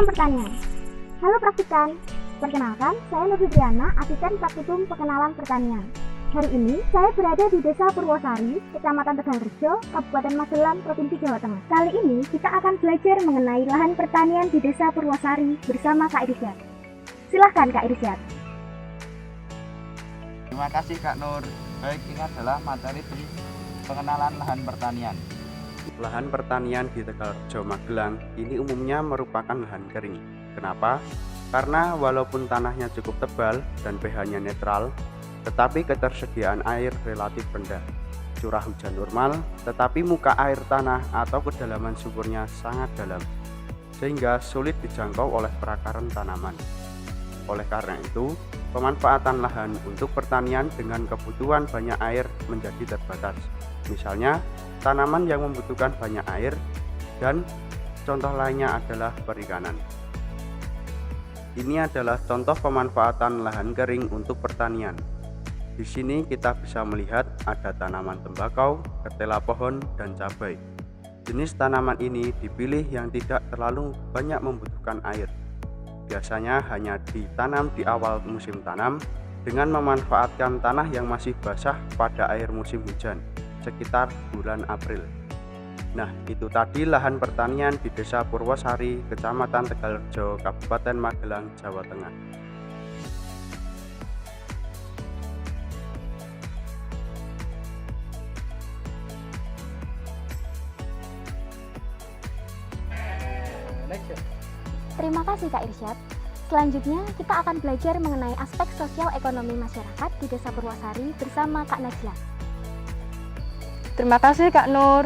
Salam Pertanian. Halo Praktikan, perkenalkan saya Nur Fitriana, Asisten Praktikum Pengenalan Pertanian. Hari ini saya berada di Desa Purwosari, Kecamatan Tegalrejo, Kabupaten Magelang, Provinsi Jawa Tengah. Kali ini kita akan belajar mengenai lahan pertanian di Desa Purwosari bersama Kak Irsyad. Silahkan Kak Irsyad. Terima kasih Kak Nur. Baik, ini adalah materi di pengenalan lahan pertanian. Lahan pertanian di Tegalrejo, Magelang ini umumnya merupakan lahan kering. Kenapa? Karena walaupun tanahnya cukup tebal dan pH-nya netral, tetapi ketersediaan air relatif rendah. Curah hujan normal, tetapi muka air tanah atau kedalaman sumurnya sangat dalam, sehingga sulit dijangkau oleh perakaran tanaman. Oleh karena itu, pemanfaatan lahan untuk pertanian dengan kebutuhan banyak air menjadi terbatas. Misalnya, tanaman yang membutuhkan banyak air, dan contoh lainnya adalah perikanan. Ini adalah contoh pemanfaatan lahan kering untuk pertanian. Di sini kita bisa melihat ada tanaman tembakau, ketela pohon, dan cabai. Jenis tanaman ini dipilih yang tidak terlalu banyak membutuhkan air. Biasanya hanya ditanam di awal musim tanam dengan memanfaatkan tanah yang masih basah pada air musim hujan, sekitar bulan April. Nah, itu tadi lahan pertanian di Desa Purwosari, Kecamatan Tegalrejo, Kabupaten Magelang, Jawa Tengah. Terima kasih Kak Irsyad. Selanjutnya kita akan belajar mengenai aspek sosial ekonomi masyarakat di Desa Purwosari bersama Kak Najla. Terima kasih Kak Nur.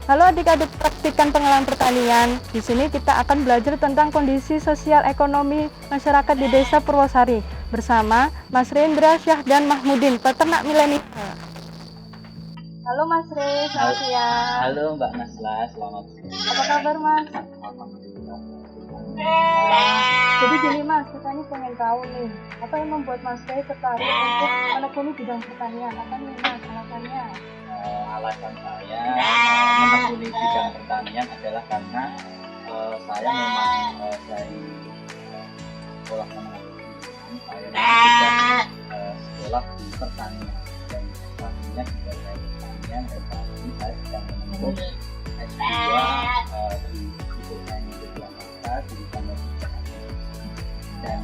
Halo adik-adik praktikan pengenalan pertanian. Di sini kita akan belajar tentang kondisi sosial ekonomi masyarakat di Desa Purwosari bersama Mas Rendra Syahdan Mahmudin, peternak milenial. Halo Mas Re, selamat siang. Halo Mbak Nasla, selamat siang. Apa kabar Mas? Alhamdulillah. Jadi gini Mas, kita ini pengen tahu nih, apa yang membuat Mas Re tertarik untuk menekuni bidang pertanian? Apa nih Mas alasannya? Alasan saya menekuni bidang pertanian adalah karena saya memang dari sekolah menengah kejuruan, saya sudah sekolah di pertanian dan S1-nya juga dari pertanian, dan saat ini saya sedang menempuh S2 di Teknik Jakarta jurusan Teknik. Dan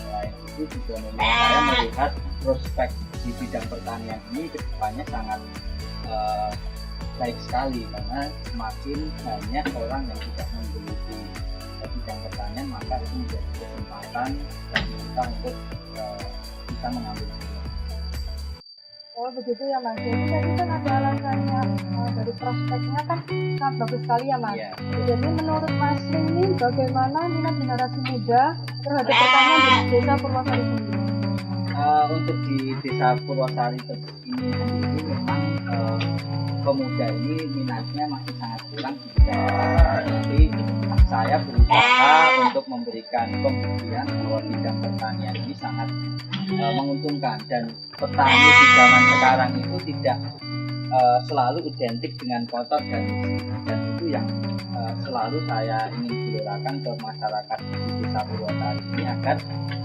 selain itu juga memang saya melihat prospek di bidang pertanian ini kedepannya sangat baik sekali, karena semakin banyak orang yang tidak menggeluti bidang pertanian, maka itu menjadi kesempatan bagi kita untuk bisa mengambil peluang. Oh begitu ya Mas, jadi tadi kan ada alasannya dari prospeknya kan sangat bagus sekali ya Mas. Iya. Jadi menurut Mas Re ini bagaimana minat generasi muda terhadap pertanian di Desa Purwosari sendiri? Untuk di Desa Purwosari ini sendiri memang pemuda ini minatnya masih sangat kurang di bidang pertanian. Jadi saya berusaha untuk memberikan pembuktian bahwa bidang pertanian ini sangat menguntungkan, dan petani di zaman sekarang itu tidak selalu identik dengan kotor dan bersih, dan itu yang selalu saya ingin gelorakan ke masyarakat di Desa Purwosari ini, agar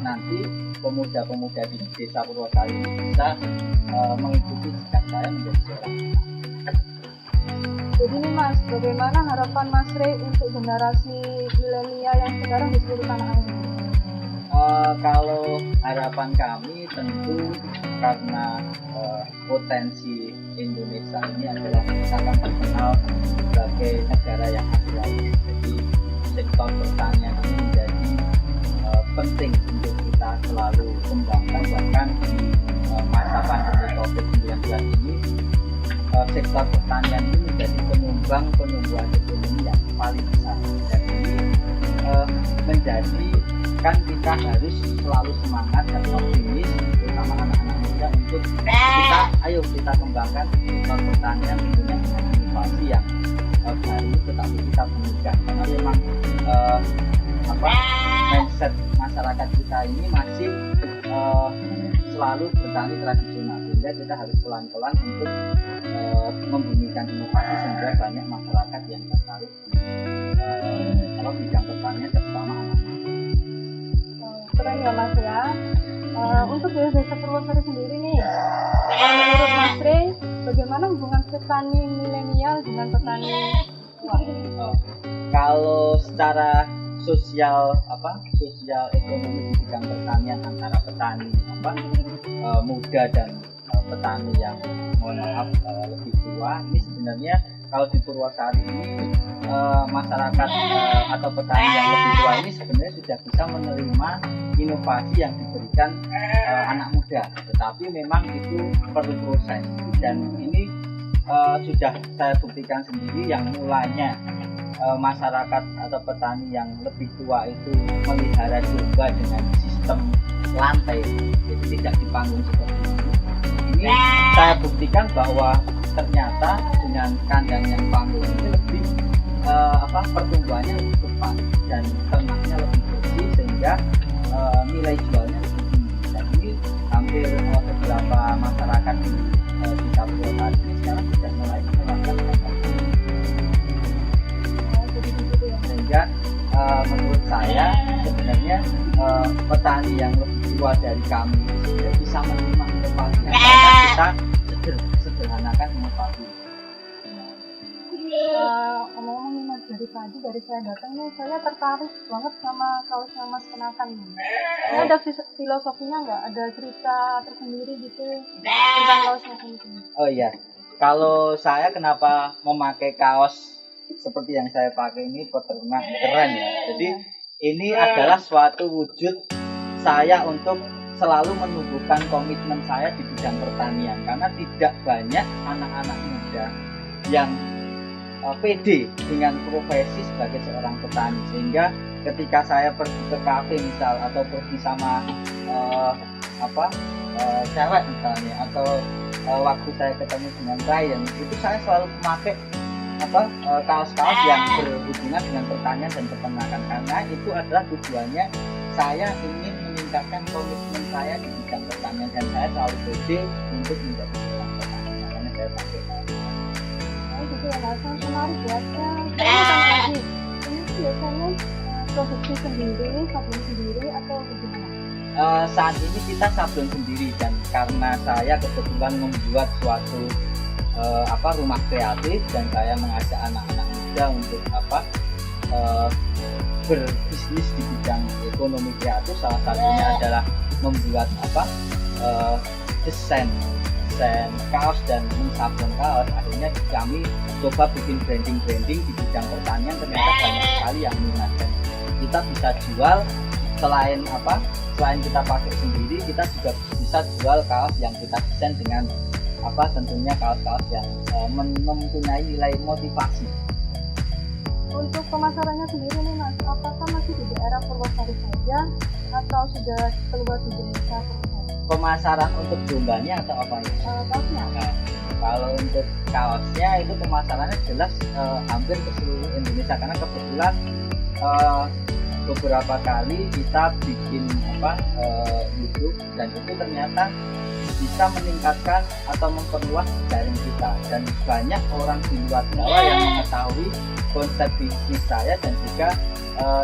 nanti pemuda-pemuda di Desa Purwosari ini bisa mengikuti jejak saya menjadi seorang petani. Jadi nih Mas, bagaimana harapan Mas Re untuk generasi milenial yang sekarang di seluruh tanah air? Kalau harapan kami tentu karena potensi Indonesia ini adalah sangat terkenal sebagai negara yang agraris, jadi sektor pertanian ini menjadi penting untuk kita selalu kembangkan. Bahkan di masa pandemi COVID-19 ini sektor pertanian ini menjadi penyumbang penumbuhan ekonomi yang paling besar, dan ini menjadikan kita harus selalu semangat dan optimis, terutama anak-anak muda, untuk kita kembangkan sektor pertanian tentunya dengan inovasi yang baru tetapi kita temukan, karena memang mindset masyarakat kita ini masih selalu bertani tradisional, sehingga kita harus pelan-pelan untuk membumikan inovasi sehingga banyak masyarakat yang tertarik di bidang pertanian, terutama anak. ya Mas ya. Untuk di Desa Purwosari sendiri nih, menurut Mas Rey, bagaimana hubungan petani milenial dengan petani tua? Kalau secara sosial ekonomi di bidang pertanian antara petani muda dan petani yang mohon maaf lebih tua, ini sebenarnya kalau di Purwosari ini masyarakat atau petani yang lebih tua ini sebenarnya sudah bisa menerima inovasi yang diberikan anak muda, tetapi memang itu perlu proses, dan ini sudah saya buktikan sendiri yang mulanya masyarakat atau petani yang lebih tua itu melihara domba dengan sistem lantai, jadi tidak di panggung seperti ini. Ini saya buktikan bahwa ternyata dengan kandang yang panggung ini lebih pertumbuhannya lebih cepat dan ternaknya lebih bersih, sehingga nilai jualnya lebih tinggi. Dan ini hampir beberapa masyarakat di Desa Purwosari ini sekarang sudah mulai menerapkan sehingga menurut saya sebenarnya petani yang lebih tua dari kami sudah bisa menerima inovasi karena kita sederhanakan inovasi. Omong-omong Mas, dari saya datang nih, saya tertarik banget sama kaosnya Mas kenakan nih. Ini ada filosofinya nggak? Ada cerita tersendiri gitu tentang kaosnya ini? Oh iya, kalau saya kenapa memakai kaos seperti yang saya pakai ini, peternak keren ya. Jadi ini adalah suatu wujud saya untuk selalu menumbuhkan komitmen saya di bidang pertanian, karena tidak banyak anak-anak muda yang pede dengan profesi sebagai seorang petani, sehingga ketika saya pergi ke kafe misal atau pergi sama cewek misalnya, atau waktu saya ketemu dengan klien, itu saya selalu memakai kaos-kaos yang berhubungan dengan pertanian dan peternakan, karena itu adalah tujuannya saya ingin meningkatkan komitmen saya di bidang pertanian, dan saya selalu pede untuk menjadi seorang petani, makanya saya pakai. Gitu ya Mas, menarik ya. Lagi, ini biasanya produksi sendiri, sablon sendiri atau bagaimana? Saat ini kita sablon sendiri, dan karena saya kebetulan membuat suatu rumah kreatif, dan saya mengajak anak-anak muda untuk berbisnis di bidang ekonomi kreatif. Salah satunya adalah membuat desain kaos dan mensablon kaos. Akhirnya kami coba bikin branding di bidang pertanian, ternyata banyak sekali yang minat, dan kita bisa jual selain kita pakai sendiri, kita juga bisa jual kaos yang kita desain dengan tentunya kaos-kaos yang mempunyai nilai motivasi. Untuk pemasarannya sendiri nih Mas, apakah masih di daerah Purwosari saja atau sudah keluar di desa Purwosari? Pemasaran untuk dombanya atau apa ya? Kaosnya? Nah, kalau untuk kaosnya itu pemasarannya jelas hampir ke seluruh Indonesia, karena kebetulan beberapa kali kita bikin YouTube, dan itu ternyata bisa meningkatkan atau memperluas jaring kita, dan banyak orang di luar Jawa yang mengetahui konsep bisnis saya, dan juga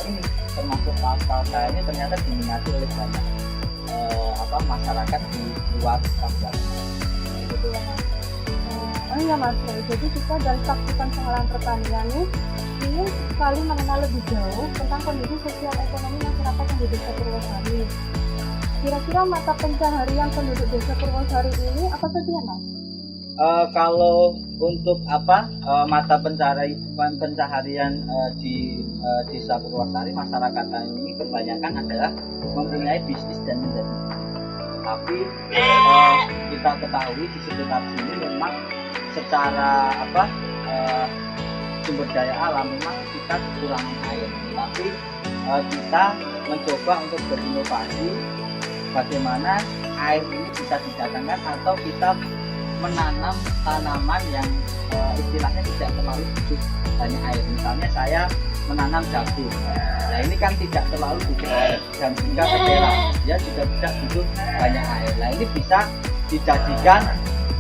ini termasuk kaos-kaos saya ini ternyata diminati oleh banyak masyarakat di luar kabupaten. Gitu ya Mas. Oh iya Mas, jadi kita dari saksikan pengalaman pertanian ini ingin sekali mengenal lebih jauh tentang kondisi sosial ekonomi masyarakat yang di Desa Purwosari. Kira-kira mata pencaharian penduduk Desa Purwosari ini apa saja Mas? Kalau untuk mata pencaharian di Desa Purwosari, masyarakat ini kebanyakan adalah mempunyai bisnis dan menjadi. Tapi kita ketahui di sekitar sini memang secara sumber daya alam memang kita kekurangan air. Tapi kita mencoba untuk berinovasi bagaimana air ini bisa didatangkan, atau kita menanam tanaman yang istilahnya tidak terlalu butuh banyak air. Misalnya saya menanam jagung, nah ini kan tidak terlalu butuh air, dan juga ketela dia juga tidak butuh banyak air. Nah ini bisa dijadikan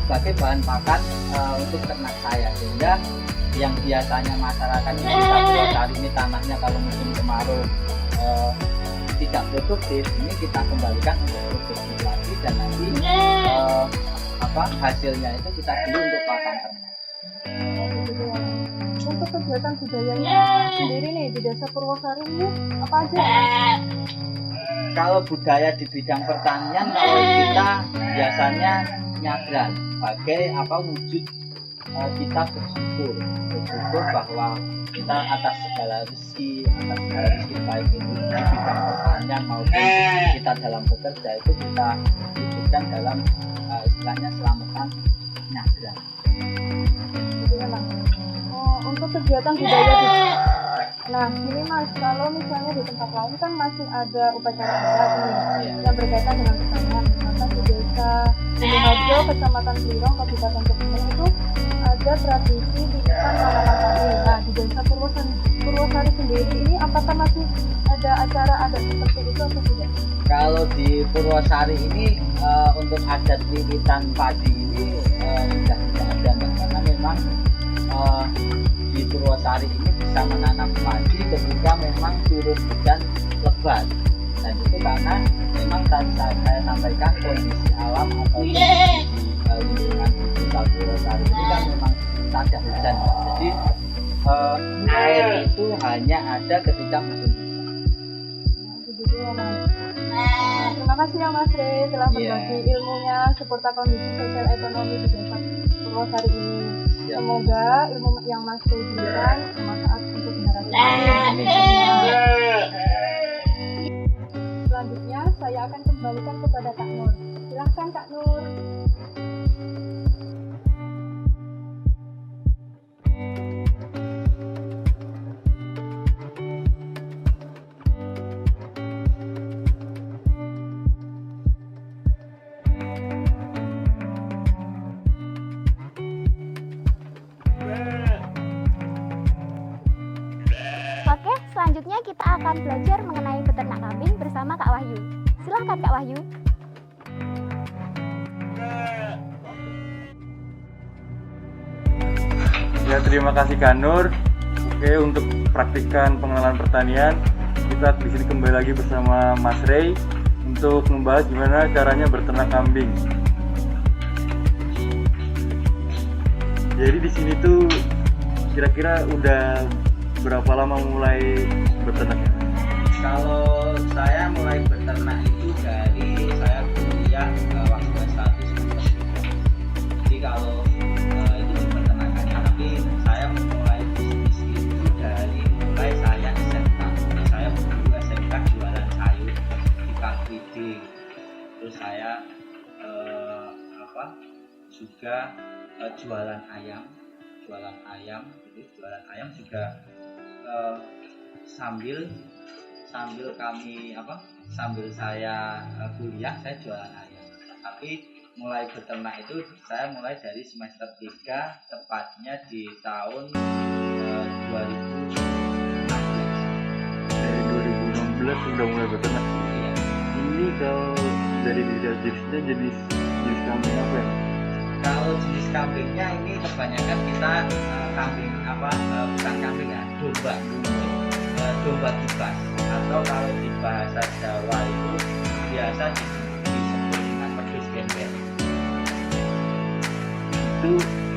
sebagai bahan pakan untuk ternak saya, sehingga yang biasanya masyarakat di Desa Purwosari ini tanahnya kalau musim kemarau tidak produktif ini kita kembalikan untuk produktif lagi, dan nanti hasilnya itu kita beli untuk pakan ternak. Untuk kegiatan budayanya sendiri nih di Desa Purwosari ini apa aja? Kalau budaya di bidang pertanian, kalau kita biasanya nyadran sebagai wujud kita bersyukur bahwa kita atas segala rezeki baik itu di bidang pertanian maupun kita dalam bekerja itu kita wujudkan dalam istilahnya selamatan nyadran. Untuk kegiatan budaya di Nah, ini Mas, kalau misalnya di tempat lain kan masih ada upacara adat nih yang berkaitan dengan pertanian. Misalkan di Desa Sidoarjo, Kecamatan Blirong, Kabupaten Kebumen itu ada tradisi titipan tanaman padi. Nah, di Desa Purwosari sendiri ini apakah masih ada acara adat seperti itu atau tidak? Kalau di Purwosari ini untuk adat titipan padi ini sudah tidak ada, karena memang di Purwosari ini bisa menanam padi ketika memang turun hujan lebat, dan itu karena memang tadi saya sampaikan kondisi alam atau kondisi di lingkungan di Desa Purwosari ini kan memang tak ada hujan, jadi air itu hanya ada ketika musim hujan. Terima kasih ya Mas Rey telah berbagi ilmunya seputar kondisi sosial ekonomi di Desa Purwosari ini. Semoga ilmu yang Mas Rey berikan bermanfaat untuk generasi. Selanjutnya saya akan kembalikan kepada Kak Nur. Silahkan Kak Nur. Oke, selanjutnya kita akan belajar mengenai beternak kambing bersama Kak Wahyu. Silahkan Kak Wahyu. Ya, terima kasih Kak Nur. Oke, untuk praktikan pengenalan pertanian, kita di sini kembali lagi bersama Mas Rey untuk membahas gimana caranya berternak kambing. Jadi di sini tuh kira-kira udah berapa lama mulai berternaknya? Kalau saya mulai beternak itu dari saya kuliah waktu S1 semester 3. Jadi kalau itu di peternakannya, tapi saya mulai bisnis itu dari mulai saya SMK. Saya dulu SMK jualan sayur di Car Free Day. Terus saya juga jualan ayam. Jadi jualan ayam juga sambil saya kuliah saya jualan ayam. Tapi mulai beternak itu saya mulai dari semester 3, tepatnya di tahun 2016. Dari 2016 sudah mulai beternak. Iya. Ini kalau dari jenisnya jenis kambing apa ya? Kalau jenis kambingnya ini kebanyakan kita bukan kambing ya, domba kibas, atau kalau di bahasa Jawa itu biasa disebut dengan pedus gembel. Itu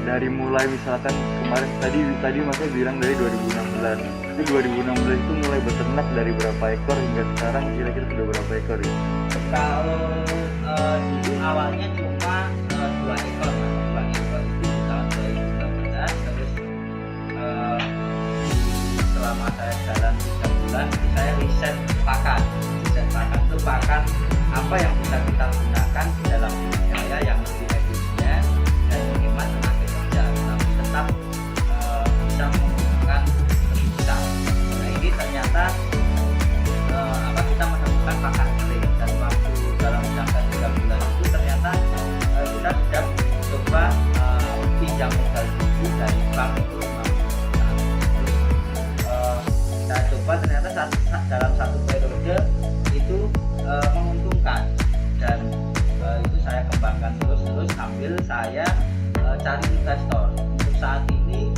dari mulai misalkan kemarin tadi Masnya bilang dari 2016. Itu 2016 itu mulai beternak dari berapa ekor hingga sekarang kira-kira sudah berapa ekor ya? Kalau dulu awalnya cuma 2 ekor itu di tahun 2016. Terus selama saya jalan 3 bulan saya riset pakan itu pakan apa yang bisa kita gunakan di dalam budidaya yang lebih efisien dan minimal tenaga kerja, tapi tetap bisa menguntungkan lebih besar. Nah, ini ternyata kita menemukan pakan kering, dan waktu dalam jangka 3 bulan itu ternyata kita sudah coba pinjam modal dulu dari bank itu 50 juta. Terus kita coba ternyata dalam satu periode itu menguntungkan, dan itu saya kembangkan terus sambil saya cari investor. Untuk saat ini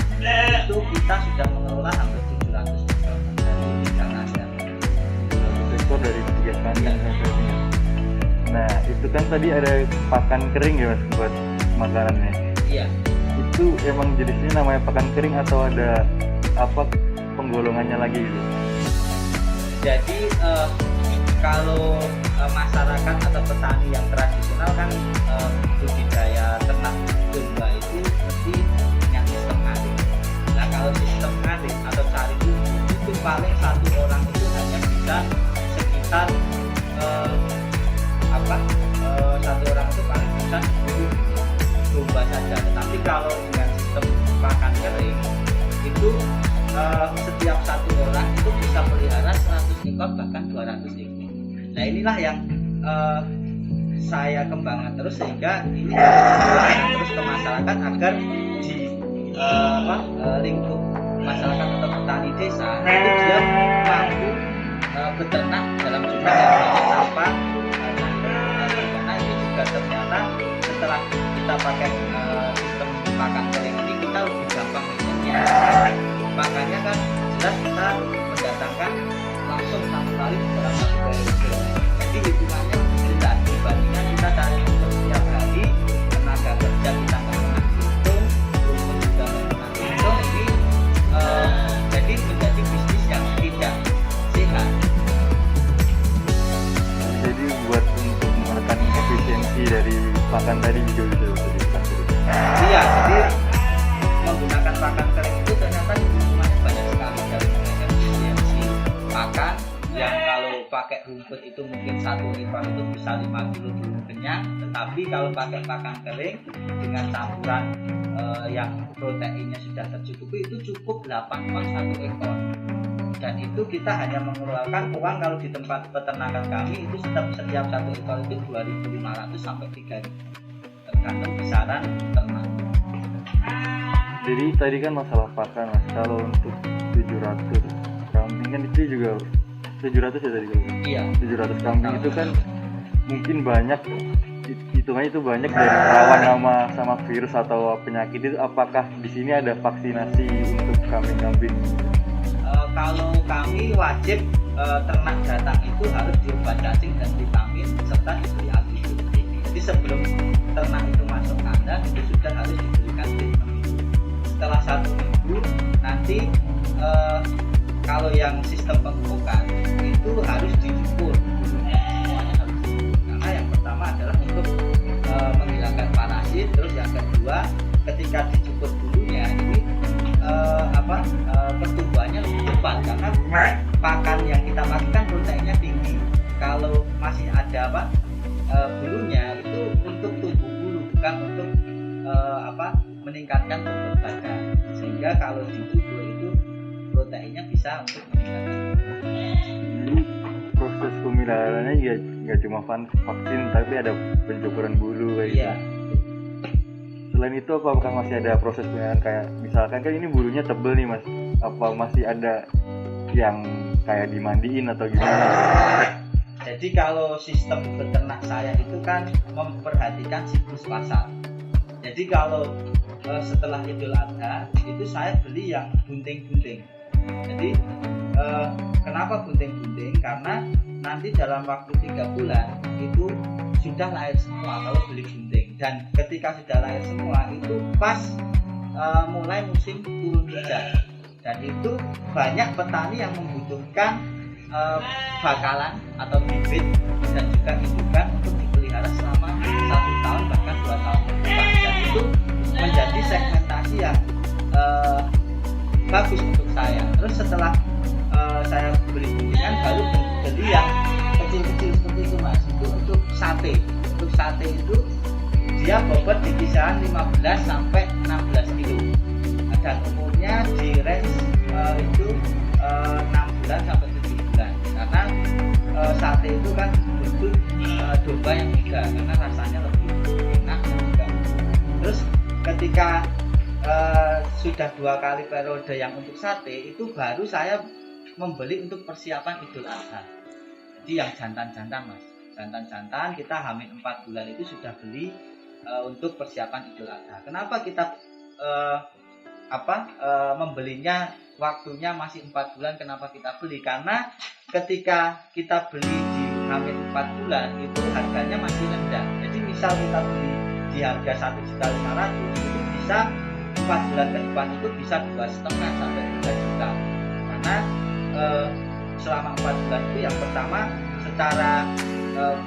itu kita sudah mengelola hampir 700 ekor dari bidang ayam. ekor dari 3 kandang katanya. Nah itu kan tadi ada pakan kering ya mas buat makanannya. Iya. Itu emang jenisnya namanya pakan kering atau ada apa penggolongannya lagi gitu? Jadi kalau masyarakat atau petani yang tradisional kan budidaya ternak domba itu mesti yang sistem ngaring. Nah kalau sistem ngaring atau cari itu paling satu orang itu hanya bisa sekitar satu orang itu paling bisa 10 domba saja. Tetapi kalau dengan sistem pakan kering itu setiap satu orang itu bisa melihara 100 ekor bahkan 200 ekor. Nah inilah yang saya kembangkan terus sehingga ini harus terus ke masyarakat agar di lingkup masyarakat atau petani desa itu dia mampu beternak dalam jumlah yang banyak tanpa karena ini juga ternyata setelah kita pakai sistem pakan kering ini kita lebih gampang menghitunnya. Makanya kan jelas kita mendatangkan langsung satu kali dalam satu periode. Jadi hitungannya jelas dibandingkan kita cari setiap hari tenaga kerja kita nggak pernah hitung, rumput juga nggak pernah hitung. Ini jadi menjadi bisnis yang tidak sehat. Jadi buat untuk menekan efisiensi dari pakan tadi juga bisa dikasih. Iya, jadi menggunakan pakan kering itu ternyata keuntungannya banyak sekali dari efisiensi pakan yang kalau pakai rumput itu mungkin 1 ekor itu bisa 5 kilo dulu kenyang, tetapi kalau pakai pakan kering dengan campuran yang proteinnya sudah tercukupi itu cukup 8 ton 1 ekor. Dan itu kita hanya mengeluarkan uang kalau di tempat peternakan kami itu setiap 1 ekor itu 2.500 sampai 3.000 tergantung besaran ternak. Jadi tadi kan masalah pakan mas, kalau untuk 700 kambing kan itu juga 700 ya tadi kan? Iya. 700 kambing itu kan mungkin banyak, hitungannya itu banyak dari rawan sama virus atau penyakit itu. Apakah di sini ada vaksinasi untuk kambing-kambing? Kalau kami wajib ternak datang itu harus diobat cacing dan vitamin serta diberi antibiotik. Jadi sebelum ternak itu masuk kandang itu sudah harus diberikan vitamin. Setelah 1 minggu nanti kalau yang sistem pemupukan itu harus dicukur, semuanya harus dicukur. Karena yang pertama adalah untuk menghilangkan parasit, terus yang kedua ketika dicukur bulunya ini pertumbuhannya lebih cepat karena pakan yang kita pakai kan proteinnya tinggi. Kalau masih ada bulunya itu untuk tumbuh bulu bukan untuk meningkatkan bobot badan, sehingga kalau dicukur itu proteinnya bisa untuk meningkatkan. Jadi proses pemeliharaannya ya nggak cuma vaksin tapi ada pencukuran bulu kayak gitu. Selain itu apakah masih ada proses pemeliharaan kayak misalkan kan ini bulunya tebel nih mas, apa masih ada yang kayak dimandiin atau gimana? Jadi kalau sistem beternak saya itu kan memperhatikan siklus pasar. Jadi kalau setelah Idul Adha itu saya beli yang bunting-bunting. Jadi kenapa bunting-bunting? Karena nanti dalam waktu 3 bulan itu sudah lahir semua kalau beli bunting. Dan ketika sudah lahir semua itu pas mulai musim turun hujan. Dan itu banyak petani yang membutuhkan bakalan atau bibit dan juga indukan untuk dipelihara selama 1 tahun bahkan 2 tahun ke depan. Dan itu menjadi segmentasi yang bagus untuk saya. Terus setelah saya beli buntingan baru beli yang kecil-kecil seperti itu mas, itu untuk sate. Untuk sate itu dia bobot di kisaran 15 sampai 16 kilo dan umurnya di range itu 6 bulan sampai 7 bulan karena sate itu kan butuh domba yang muda karena rasanya lebih enak dan juga. Terus ketika sudah 2 kali periode yang untuk sate itu baru saya membeli untuk persiapan Idul Adha. Jadi yang jantan-jantan mas, jantan-jantan kita hamil 4 bulan itu sudah beli untuk persiapan Idul Adha. Kenapa kita membelinya waktunya masih 4 bulan. Kenapa kita beli? Karena ketika kita beli di Hamil 4 bulan itu harganya masih rendah. Jadi misal kita beli di harga 1.500.000 itu bisa 4 bulan ke depan itu bisa 2,5 sampai 3 juta. Karena selama 4 bulan itu yang pertama secara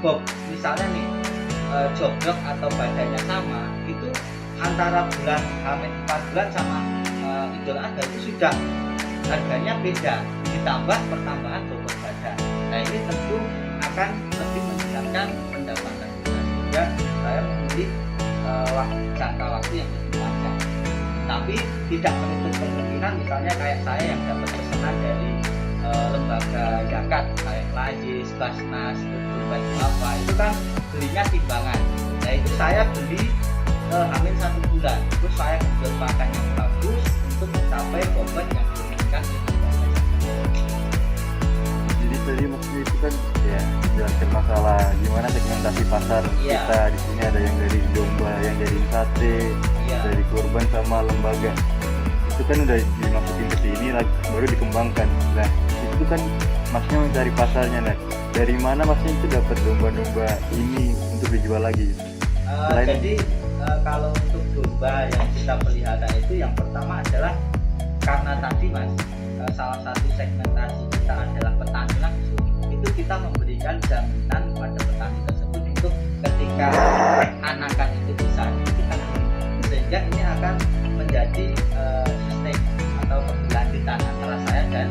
bob, misalnya nih jogrok atau badannya sama, itu antara bulan Hamil 4 bulan sama Idul Adha itu sudah harganya beda, ditambah pertambahan bobot badan. Nah ini tentu akan lebih meningkatkan pendapatan kita, sehingga saya memilih jangka waktu yang lebih panjang. Tapi tidak menutup kemungkinan misalnya kayak saya yang dapat pesanan dari lembaga zakat kayak Lajis, Basnas, Baju apa itu kan belinya timbangan. Nah itu saya beli Hamil 1 bulan, terus saya ambil pakan yang bagus untuk mencapai bobot yang diinginkan. Jadi tadi maksudnya itu kan ya menjelaskan masalah gimana segmentasi pasar kita di sini, ada yang dari domba, yang dari sate, dari kurban sama lembaga. Itu kan udah dimasukin ke sini baru dikembangkan. Nah itu kan masnya mencari pasarnya. Nah dari mana masnya itu dapat domba-domba ini untuk dijual lagi? Jadi kalau untuk domba yang kita pelihara itu yang pertama adalah karena tadi mas salah satu segmentasi kita adalah petani langsung, itu kita memberikan jaminan kepada petani tersebut untuk ketika anakan itu bisa kita beli, sehingga ini akan menjadi sistem atau keberlanjutan antara saya dan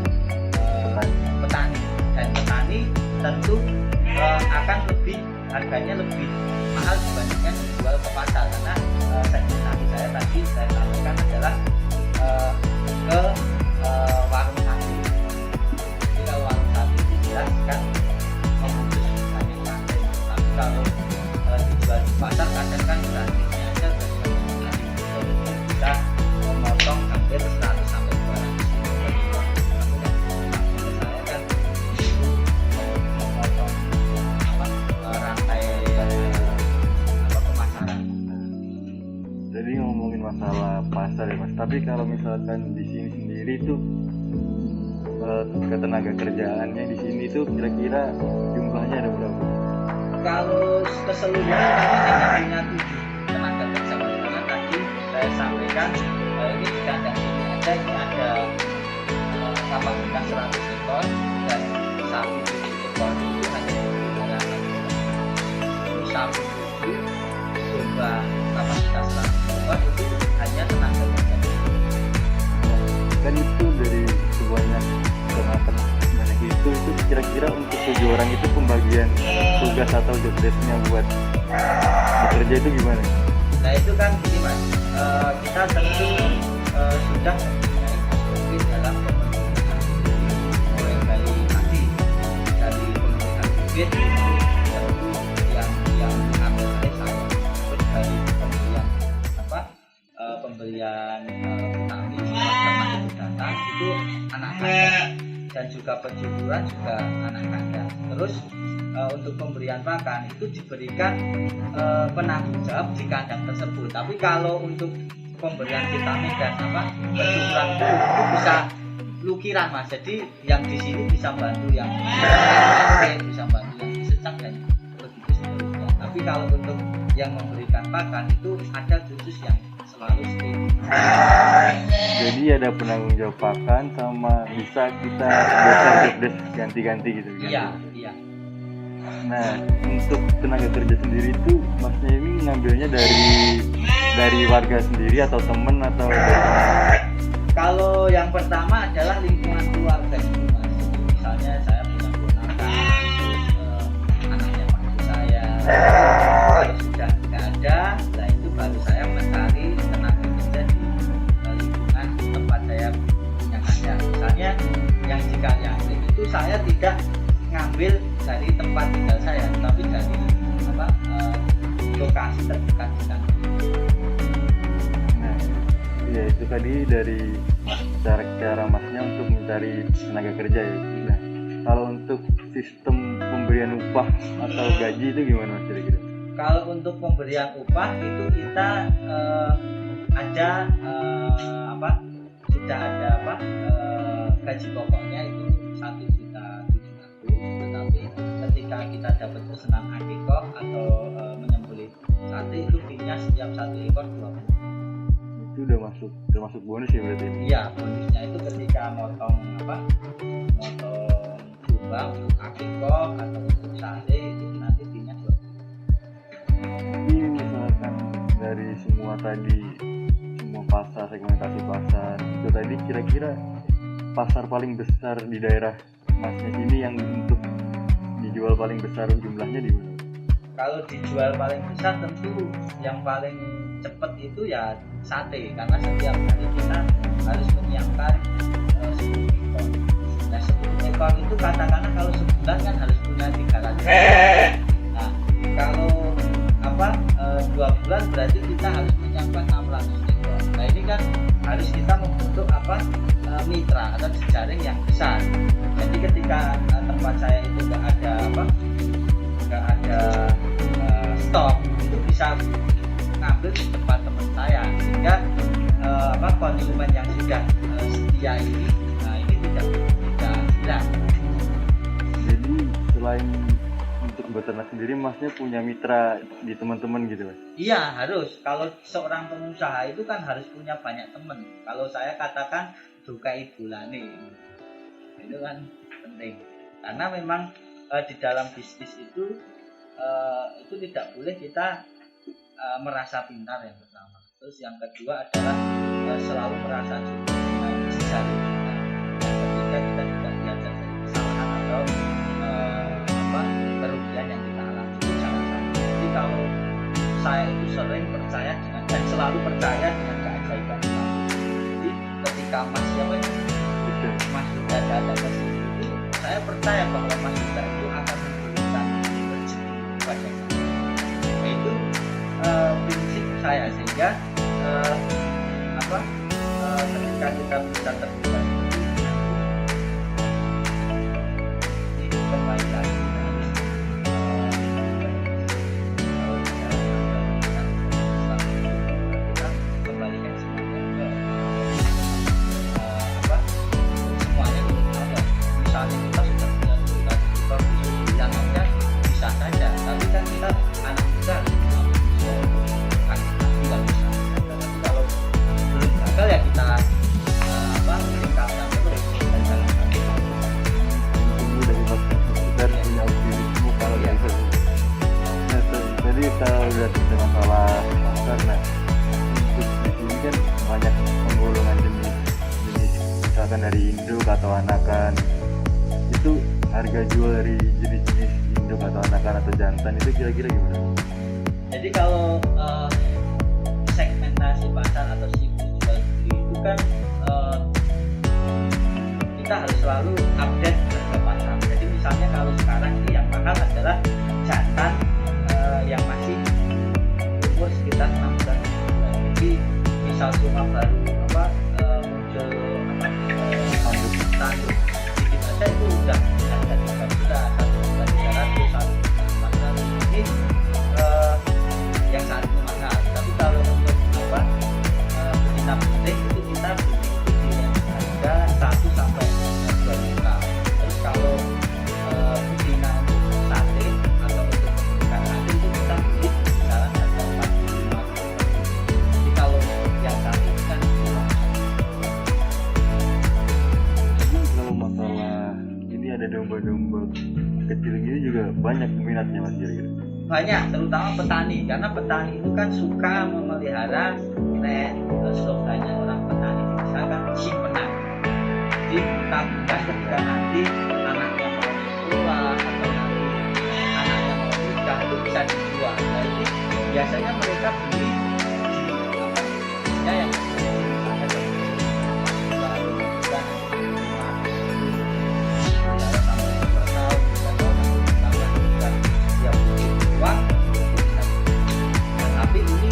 petani. Dan petani tentu akan lebih harganya lebih mahal dibandingkan menjual ke pasar, karena segmentasi saya tadi saya sampaikan adalah ke warung sapi. Jadi kalau warung sapi itu jelas kan memutus banyak rantai, tapi kalau dijual di pasar kadang kan rantingnya aja bisa memotong hampir 100 sampai 200 kilo per ekor. Saya kan itu memotong rantai pemasaran. Jadi ngomongin masalah pasar ya mas, tapi kalau misalkan di sini sendiri tuh ketenaga kerjaannya di sini tuh kira-kira jumlahnya ada berapa? Kalau keseluruhan kami hanya punya 7 tenaga kerja, karena tadi saya sampaikan ini di kandang ini aja ini ada kapasitas 100 ekor dan sapi 7 ekor itu hanya digunakan ini sapi 7 domba kapasitas 100 ekor itu hanya tenaga kerja. Kan itu dari sebanyak ternak banyak itu kira-kira untuk 7 orang itu pembagian tugas atau job desk-nya buat bekerja itu gimana? Nah itu kan gini mas, kita tentu sudah mempunyai SOP dalam pembentukan mulai dari tadi dari pembentukan bibit tentu yang mengambil oleh saya, terus dari pembelian pembelian vitamin teman itu datang itu anak kandang, dan juga penjujuran juga anak kandang. Terus untuk pemberian pakan itu diberikan penanggung jawab di kandang tersebut. Tapi kalau untuk pemberian vitamin dan penjujuran itu bisa lukiran mas. Jadi yang di sini bisa bantu yang bisa bantu yang disecak dan begitu seterusnya. Tapi kalau untuk yang memberikan pakan itu ada khusus yang selalu stay. Jadi ada penanggung jawab pakan sama bisa kita job ganti-ganti gitu kan? Iya. Nah untuk tenaga kerja sendiri itu masnya ini ngambilnya dari warga sendiri atau temen atau dari... Kalau yang pertama adalah lingkungan keluarga itu mas. Misalnya saya punya ponakan, terus anaknya mantu saya, kalau sudah tidak ada, nah itu baru saya mencari tenaga kerja di lingkungan tempat saya punya kandang. Misalnya yang di Karyangkring itu saya tidak ngambil dari tempat tinggal saya, tapi dari lokasi terdekat di kandang. Nah ya itu tadi dari cara masnya untuk mencari tenaga kerja ya. Nah kalau untuk sistem pemberian upah atau gaji itu gimana mas kira-kira? Kalau untuk pemberian upah itu kita ada sudah ada gaji pokoknya itu 1.700.000, tetapi ketika kita dapat pesanan akikoh atau menyembelih sate itu fee-nya setiap 1 ekor 20. Itu udah termasuk bonus ya berarti? Iya, bonusnya itu ketika motong jubah untuk akikoh atau untuk sate itu nanti fee-nya 20. Ini misalkan dari semua pasar, segmentasi pasar itu tadi, kira-kira pasar paling besar di daerah Masnya sini yang untuk dijual paling besar jumlahnya di mana? Kalau dijual paling besar tentu yang paling cepat itu ya sate, karena setiap hari kita harus menyiapkan 10 ekor. Nah 10 ekor itu katakanlah kalau sebulan kan harus punya 300. Nah kalau 2 bulan berarti kita harus menyiapkan 600 ekor. Nah ini kan harus kita membentuk mitra atau jejaring yang besar. Jadi ketika tempat saya itu nggak ada stok, itu bisa ngambil di tempat teman saya, sehingga konsumen yang sudah setia ini, nah ini tidak hilang. Jadi selain untuk beternak sendiri, Masnya punya mitra di teman-teman gitu, Mas? Iya, harus. Kalau seorang pengusaha itu kan harus punya banyak teman. Kalau saya katakan dukai bulane, itu kan penting. Karena memang di dalam bisnis itu tidak boleh kita merasa pintar yang pertama. Terus yang kedua adalah selalu merasa cukup dengan jejaring kita. Yang ketiga kita tidak belajar dari kesalahan atau kerugian yang kita alami, itu jangan sampai. Jadi kalau saya itu sering percaya dengan dan selalu percaya dengan keajaiban Tuhan. Jadi ketika Mas sudah datang ke sini itu, saya percaya bahwa Mas sudah itu akan memberikan rezeki kepada kita. Nah, itu prinsip saya, sehingga ketika kita bisa terlibat ini kembali lagi kembalikan semuanya ke misalnya kita sudah punya tugas kita jangannya bisa saja, tapi kan kita anak muda tidak bisa. Kalau belum gagal ya kita meningkatkan terus dan jalankan. Tunggu dari Mas kita punya optimisme kalau dari itu. Jadi kalau udah ada masalah pasar, nah untuk di sini kan banyak penggolongan jenis misalkan dari induk atau anakan. Itu harga jual dari jenis-jenis induk atau anakan atau jantan itu kira-kira gimana? Jadi kalau segmentasi pasar atau siklus jual beli itu kan kita harus selalu update harga pasar. Jadi misalnya kalau sekarang ini yang mahal adalah jantan yang masih umur sekitar 6 bulan. Jadi misal cuma baru muncul tanduk sedikit aja itu udah harga 3 juta, 1.300.000, 1.400.000. Ini yang saat ini mahal. Tapi kalau untuk betina putih itu kita beli di harga 1 sampai 2 juta. Terus kalau betina untuk sate atau untuk pemilikan sate itu kita beli kisaran harga 45. Jadi kalau yang sate itu kan Kalau masalah ini ada domba-domba kecil gini juga banyak minatnya Mas kira-kira? banyak, terutama petani, karena petani itu kan suka memelihara slogannya orang petani misalkan simpenan. Jadi tabungan ketika nanti anaknya mau sekolah atau nanti anaknya mau nikah itu bisa dijual. Nah ini biasanya mereka beli di yang tapi ini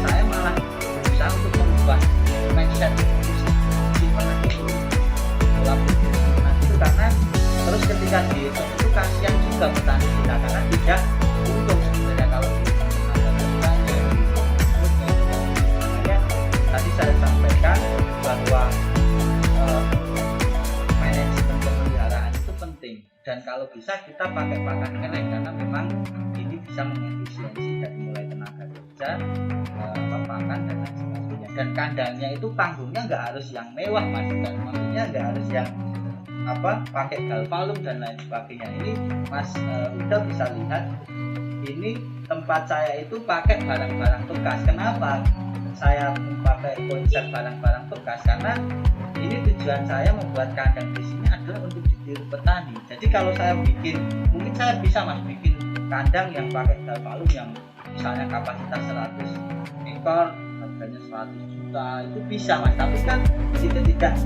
saya malah berusaha untuk mengubah mindset simpenan itu pola pikir dan kalau bisa kita pakai pakan elek karena memang ini bisa mengefisiensi dari mulai tenaga kerja, pakan dan lain sebagainya. Dan kandangnya itu panggungnya nggak harus yang mewah mas, dan maksudnya nggak harus yang pakai galvalum dan lain sebagainya. Ini mas udah bisa lihat, ini tempat saya itu pakai barang-barang bekas. Kenapa saya memakai konsep barang-barang bekas? Karena ini tujuan saya membuat kandang di sini adalah untuk ditiru petani. Jadi kalau saya bikin, mungkin saya bisa mas bikin kandang yang pakai galvalum yang misalnya kapasitas 100 ekor, harganya 100 juta, itu bisa mas. Tapi kan itu tidak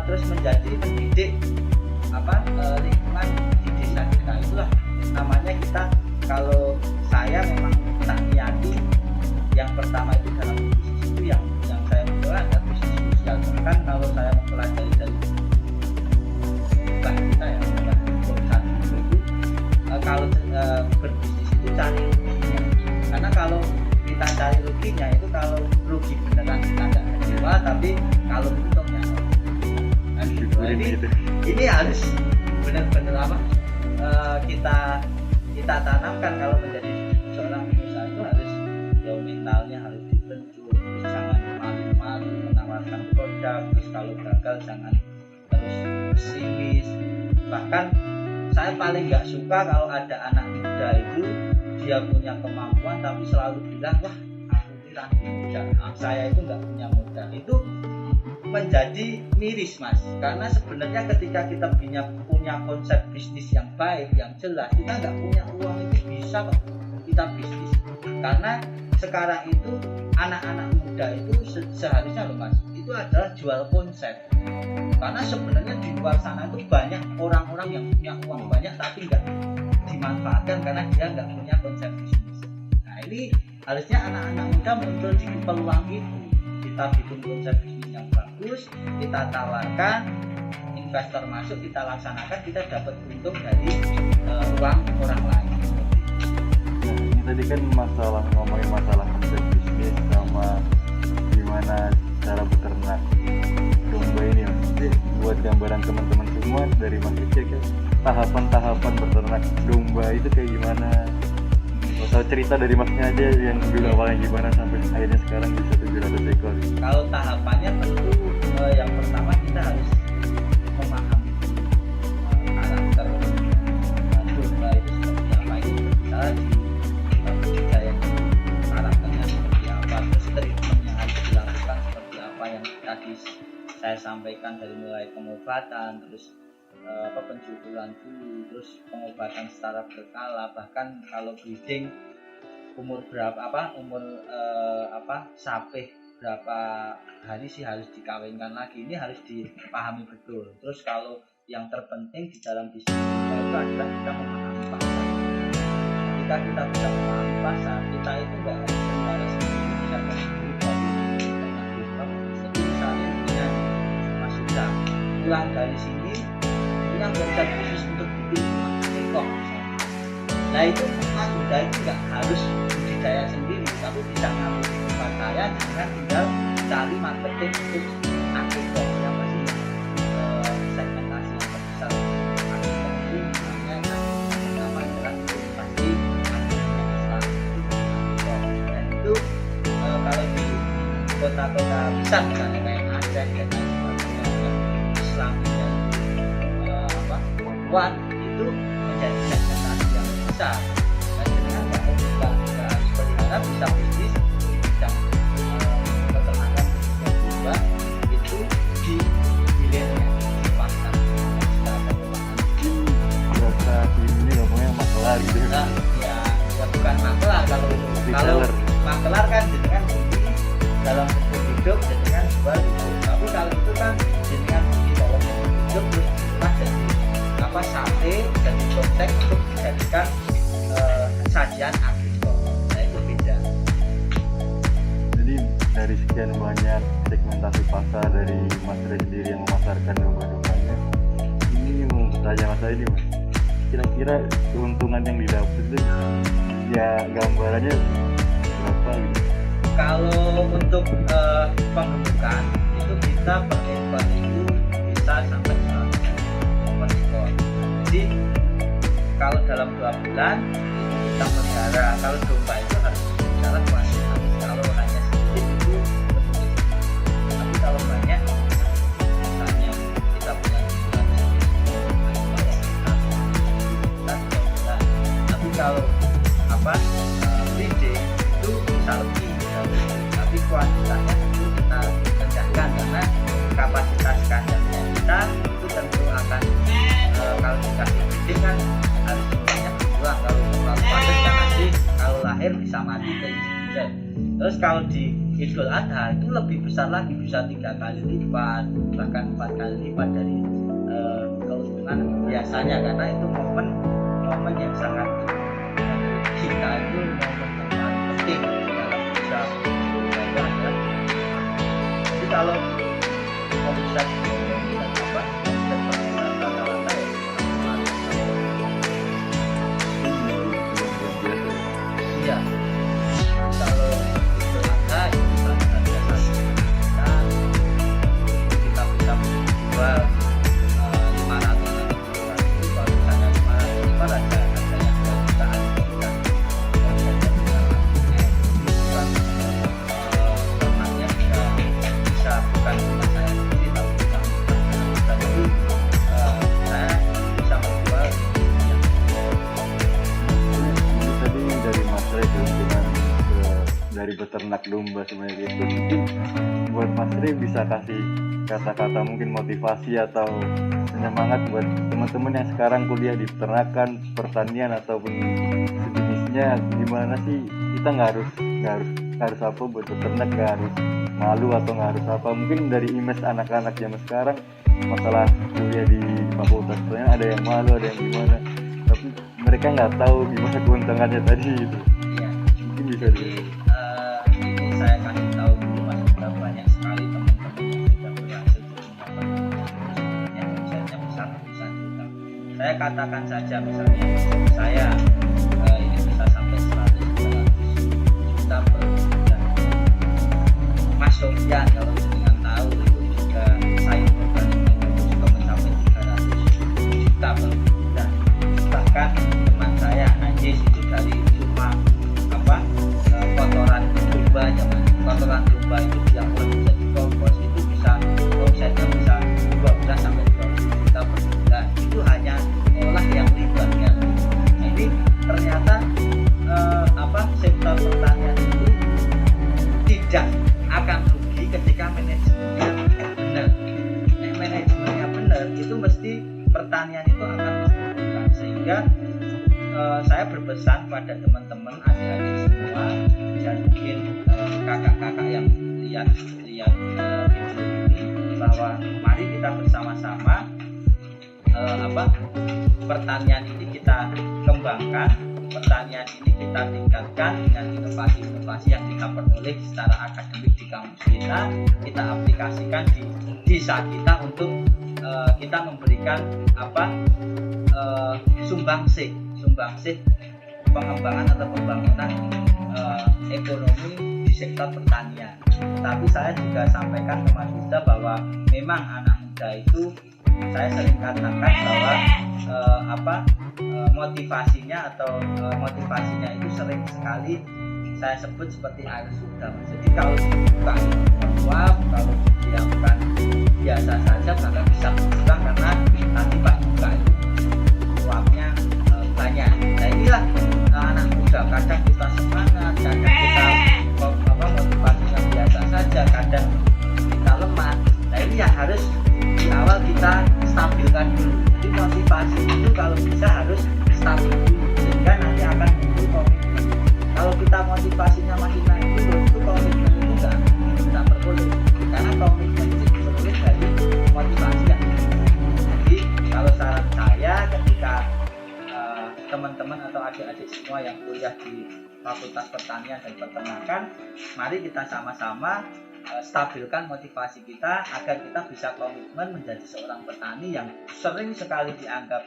terus menjadi pendidik lingkungan di desa kita. Itulah namanya kita, kalau saya memang tak niati yang pertama itu dalam bisnis itu yang saya mulai adalah bisnis sosial. Bahkan kalau saya mempelajari dari kita ya, perusahaan itu kalau berbisnis itu cari ruginya. Karena kalau kita cari ruginya itu, kalau rugi beneran kita nggak kecewa, tapi kalau untungnya ini harus benar-benar kita tanamkan. Kalau menjadi seorang pengusaha itu harus mentalnya harus dibentuk, terus jangan malu-malu menawarkan produk, terus kalau gagal jangan terus pesimis. Bahkan saya paling nggak suka kalau ada anak muda itu dia punya kemampuan tapi selalu bilang, wah aku ini lagi muda, saya itu nggak punya modal. Itu menjadi miris mas, karena sebenarnya ketika kita punya konsep bisnis yang baik, yang jelas, kita nggak punya uang itu bisa kok kita bisnis. Karena sekarang itu anak-anak muda itu seharusnya loh mas, itu adalah jual konsep. Karena sebenarnya di luar sana itu banyak orang-orang yang punya uang banyak tapi nggak dimanfaatkan karena dia nggak punya konsep bisnis. Nah ini harusnya anak-anak muda muncul di peluang itu. Kita bikin konsep bisnis yang bagus, kita tawarkan, investor masuk, kita laksanakan, kita dapat untung dari uang orang lain. Nah, ini tadi kan ngomongin masalah konsep bisnis sama gimana cara beternak domba ini mas. Jadi buat gambaran teman-teman semua dari Mas Rizky kan, tahapan-tahapan beternak domba itu kayak gimana? Atau cerita dari masnya aja yang dulu awalnya gimana sampai akhirnya sekarang bisa 700 ekor. Kalau tahapannya tentu yang pertama kita harus memahami karakter domba itu seperti apa. Itu misalnya di budaya karakternya seperti apa, terus treatmentnya harus dilakukan seperti apa yang tadi saya sampaikan, dari mulai pengobatan, terus pencukuran dulu, terus pengobatan secara berkala. Bahkan kalau breeding umur berapa sapih berapa hari sih harus dikawinkan lagi, ini harus dipahami betul. Terus kalau yang terpenting di dalam bisnis itu adalah kita memahami pasar. Ketika kita bisa memahami pasar, kita itu nggak harus menjual sendiri, bisa sendiri dari misalnya dengan Mas Yuda pulang dari sini punya konsep khusus untuk bikin ekor misalnya. Nah itu Mas Yuda itu nggak harus budidaya sendiri, tapi bisa ngambil di tempat saya dengan tinggal cari marketing untuk ekor yang masih segmentasi yang terbesar. Ekor itu misalnya nama jelas itu pasti ekor. Dan itu kalau di kota-kota besar misalnya kayak Aceh dan lain sebagainya yang Islamnya kuat, itu menjadi segmentasi yang besar. Dan dengan kita harus berharap bisa bisnis di bidang peternakan dan domba itu di hilirnya di pasar. Berasa ini ngomongnya makelar gitu. Nah, ya bukan makelar. Kalau makelar kan jenengan beli dalam bentuk hidup, jenengan jual itu. Tapi kalau itu kan jenengan beli dalam bentuk hidup terus diolah jadi sate, jadi kontek untuk dijadikan sajian agrikol. Nah itu beda. Jadi dari sekian banyak segmentasi pasar dari Mas Rizky sendiri yang memasarkan domba-dombanya, ini mau tanya Mas ini Mas, kira-kira keuntungan yang didapat itu ya gambarannya berapa gitu? Kalau untuk pembentukan itu kita per ekor itu bisa sampai 100 per ekor. Jadi kalau dalam 2 bulan itu kita pelihara. Kalau domba itu harus bicara kuantitas. Kalau hanya sedikit itu lebih. Tapi kalau banyak, misalnya kita punya tapi kalau breeding itu bisa lebih, tapi kuantitasnya itu kita rendahkan karena kapasitas kandangnya kita itu tentu akan kalau dikasih breeding kan harus semuanya berjuang. Kalau terlalu padat kan nanti kalau lahir bisa mati ke izin. Terus kalau di Idul Adha itu lebih besar lagi, bisa 3 kali lipat bahkan 4 kali lipat dari keuntungan biasanya, karena itu momen yang sangat kita itu momen yang paling penting dalam usaha itu adalah. Jadi kalau bisa apa dan rata-rata ya kalau itu ada itu ada kita bisa menjual 500 itu kalau misalnya 500 itu ada harganya 2 jutaan bisa bukan cuma saya sendiri tapi bisa jadi saya bisa menjual Ini tadi dari Mas Ray keuntungan dari beternak domba sebenarnya itu. Mungkin buat Mas Ray bisa kasih kata-kata mungkin motivasi atau penyemangat buat teman-teman yang sekarang kuliah di peternakan, pertanian ataupun sejenisnya. Gimana sih kita nggak harus apa buat beternak, nggak harus malu atau nggak harus apa. Mungkin dari image anak-anak zaman sekarang masalah kuliah di fakultas pertanian ada yang malu, ada yang gimana, tapi mereka nggak tahu gimana keuntungannya tadi itu. ya. Mungkin bisa Jadi ini saya kasih tahu dulu Mas, sudah banyak sekali teman-teman yang sudah berhasil yang omsetnya besar ratusan juta. Saya katakan saja misalnya saya ini bisa sampai 100-200 juta per bulan. Mas Sofyan kalau dengan tahu itu juga sayur organik itu juga mencapai 300 juta per bulan. Bahkan teman saya Anjis itu dari cuma kotoran domba ya Mas. Kotoran domba itu dia olah menjadi kompos itu bisa omsetnya bisa 12 sampai 20 juta per bulan. Itu hanya olah yang ribuan. Nah, ini ternyata sektor pertanian itu tidak akan rugi ketika manajemennya benar. Manajemennya benar itu mesti pertanian itu akan menguntungkan. Sehingga saya berpesan pada teman-teman adik-adik semua dan mungkin kakak-kakak yang lihat video ini bahwa mari kita bersama-sama pertanian ini kita kembangkan, pertanian ini kita tingkatkan dengan inovasi-inovasi yang kita peroleh secara akademik di kampus kita aplikasikan di desa kita untuk kita memberikan sumbangsih pengembangan atau pembangunan ekonomi di sektor pertanian. Tapi saya juga sampaikan ke Mas Yuda bahwa memang anak muda itu saya sering katakan bahwa motivasinya itu sering sekali saya sebut seperti air sudah. Jadi kalau dibuka uap, kalau didiamkan biasa saja maka bisa berkurang karena nanti Pak buka itu uapnya banyak. Nah inilah anak muda, kadang kita semangat, kadang kita motivasinya biasa saja, kadang kita lemah. Nah ini ya harus di awal kita stabilkan dulu. Jadi motivasi itu kalau bisa harus stabil dulu sehingga nanti akan muncul komitmen. Kalau kita motivasinya masih naik dulu itu komitmen itu nggak peroleh, karena komitmen itu diperoleh dari motivasi yang jadi kalau saran saya ketika teman-teman atau adik-adik semua yang kuliah di Fakultas Pertanian dan Peternakan, mari kita sama-sama stabilkan motivasi kita agar kita bisa komitmen menjadi seorang petani yang sering sekali dianggap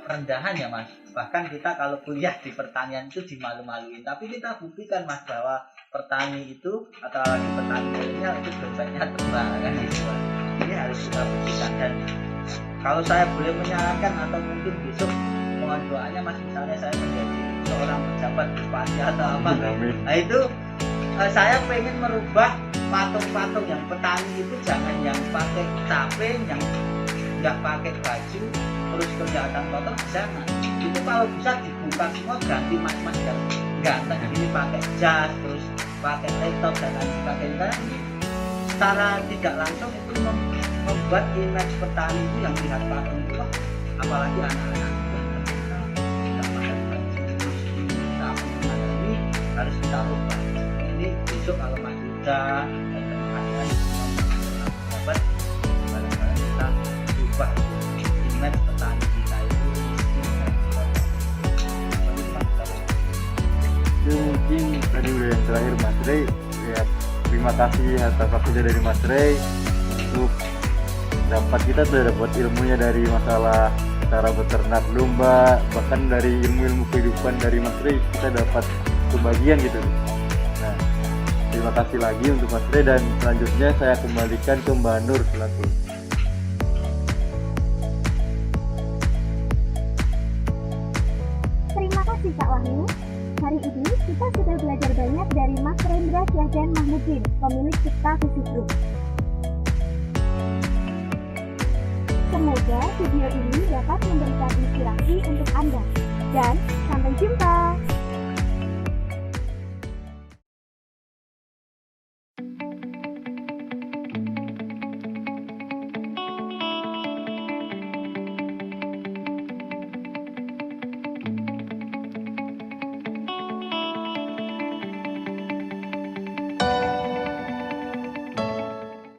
rendahan ya Mas. Bahkan kita kalau kuliah di pertanian itu dimalu-maluin, tapi kita buktikan Mas bahwa petani itu atau lagi petani milenial itu dompetnya tebal kan gitu. Ini harus kita buktikan dan kalau saya boleh menyarankan atau mungkin besok mohon doanya Mas, misalnya saya menjadi seorang pejabat bupati atau apa, Amin. nah itu saya pengen merubah patung-patung yang petani itu jangan yang pakai caping, yang nggak pakai baju terus kelihatan kotor, jangan. Itu kalau bisa dibuka semua, ganti mas-mas yang ganteng ini pakai jas terus pakai laptop dan lain sebagainya. Karena ini secara tidak langsung itu membuat image petani itu yang lihat patung itu, apalagi anak-anak itu nggak pakai baju ini harus kita rubah. Ini besok kalau Mas Yuda dan teman-teman semua pejabat, barang-barang kita ubah image petani kita itu. Itu mungkin tadi udah yang terakhir Mas Rey. Ya, terima kasih atas waktunya dari Mas Rey untuk kita sudah dapat ilmunya dari masalah cara beternak domba, bahkan dari ilmu-ilmu kehidupan dari Mas Rey kita dapat kebagian gitu. Nah, terima kasih lagi untuk Mas Rey, dan selanjutnya saya kembalikan ke Mbak Nur selaku. Terima kasih Kak Wahyu. Hari ini kita sudah belajar banyak dari Mas Rendra Syahdan Mahmudin, pemilik Cipta Visi Group. Semoga video ini dapat memberikan inspirasi untuk Anda. Dan sampai jumpa!